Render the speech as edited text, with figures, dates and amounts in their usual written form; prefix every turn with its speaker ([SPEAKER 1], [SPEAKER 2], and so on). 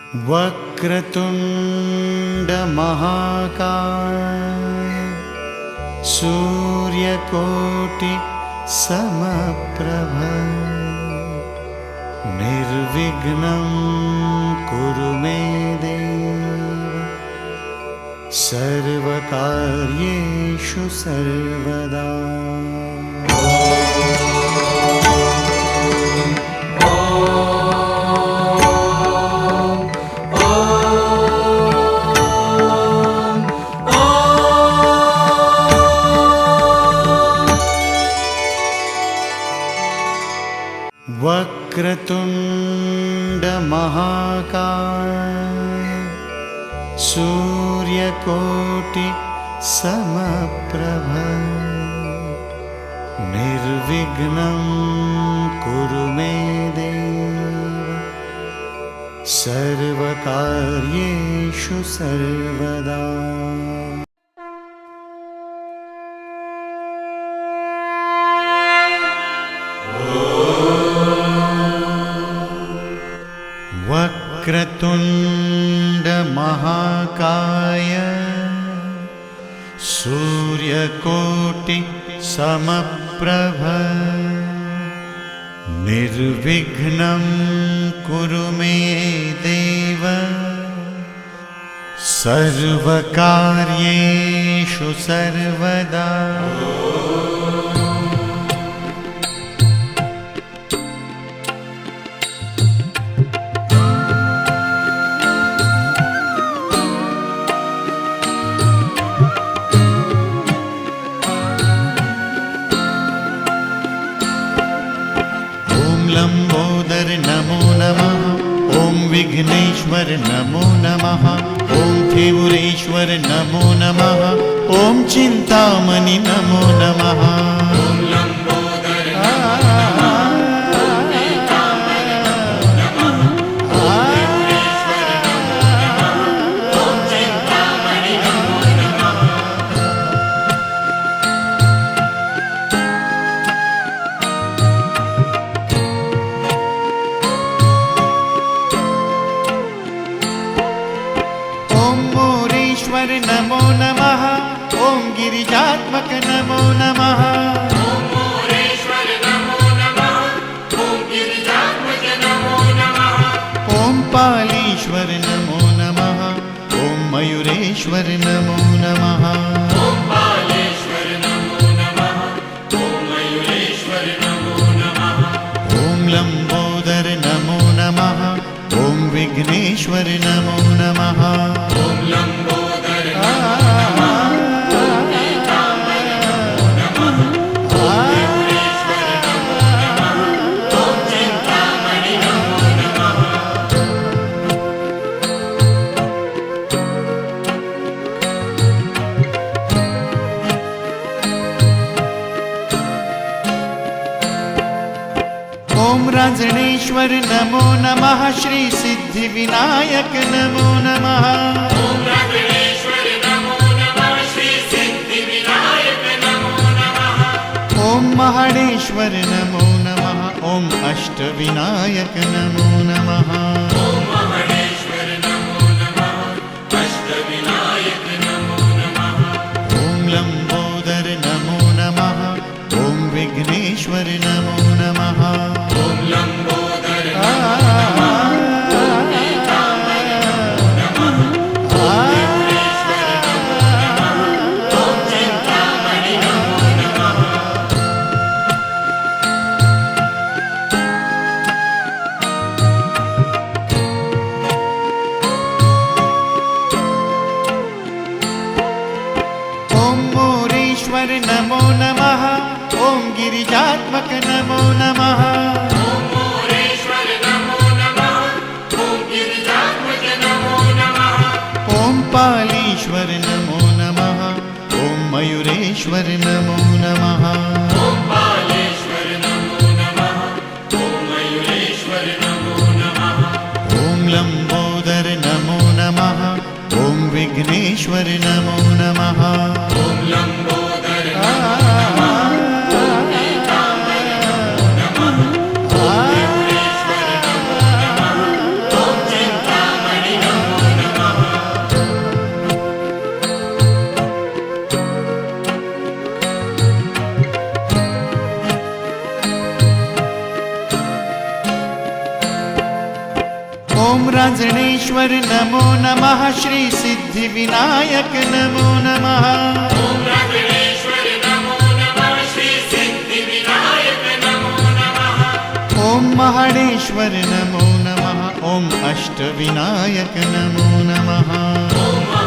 [SPEAKER 1] वक्रतुंड महाकाय सूर्यकोटि समप्रभ निर्विघ्नं कुरु मे देव सर्वकार्येषु सर्वदा। वक्रतुंड महाकाय सूर्यकोटि समप्रभ निर्विघ्नं कुरु मे देव सर्वकार्येषु सर्वदा। वक्रतुंड महाकाय सूर्यकोटि समप्रभ निर्विघ्नं कुरु मे देव सर्वकार्येषु सर्वदा। लंबोदर नमो नमः। ओम विघ्नेश्वर नमो नमः। ओम त्रिपुरेश्वर नमो नमः। ओम चिंतामणि नमो नमः। नमो नमः। ओम गिरिजात्मक नमो नमः।
[SPEAKER 2] ओम मोरेश्वर नमो नमः। ओम गिरिजात्मक नमो नमः।
[SPEAKER 1] ओम पालीश्वर नमो नमः। ओम मयूरेश्वर नमो नमः।
[SPEAKER 2] ओम पालेश्वर नमो नमः। ओम मयूरेश्वर नमो नमः।
[SPEAKER 1] ओम लंबोदर नमो नमः। ओम विघ्नेश्वर नमो नमः।
[SPEAKER 2] ओम लंबोदर
[SPEAKER 1] ओम राजनेश्वर नमो नमः। श्री सिद्धि विनायक नमो नमः।
[SPEAKER 2] ओम राजनेश्वर नमो नमः। श्री सिद्धि विनायक नमो नमः।
[SPEAKER 1] ओम महाडेश्वर नमो नमः। ओम अष्ट विनायक नमो नमः।
[SPEAKER 2] ओम महाडेश्वर नमो नमः। अष्ट विनायक नमो नमः।
[SPEAKER 1] ओम लंबोदर नमो नमः। ओम विघ्नेश्वर नमो नमः।
[SPEAKER 2] ओम लंबोदर
[SPEAKER 1] नमो नमः। ओम गिरिजात्मक नमो नमः।
[SPEAKER 2] ओम मोरेश्वर नमो नमः। ओम गिरिजात्मक नमो नमः।
[SPEAKER 1] ओम पालीश्वर नमो नमः। ओम मयूरेश्वर नमो नमः।
[SPEAKER 2] ओम पालेश्वर नमो नमः। ओम मयूरेश्वर नमो नमः।
[SPEAKER 1] ओम लंबोदर नमो नमः। ओम विघ्नेश्वर नमो नमः।
[SPEAKER 2] ओम लंबोदर नमः। ओम
[SPEAKER 1] ॐ रांजणेश्वर नमो नमः श्री सिद्धिविनायक नमो नमः
[SPEAKER 2] ॐ रत्नेश्वर नमो नमः श्री सिद्धिविनायक नमो नमः
[SPEAKER 1] ॐ महाडेश्वर नमो नमः ॐ अष्टविनायक नमो नमः
[SPEAKER 2] ॐ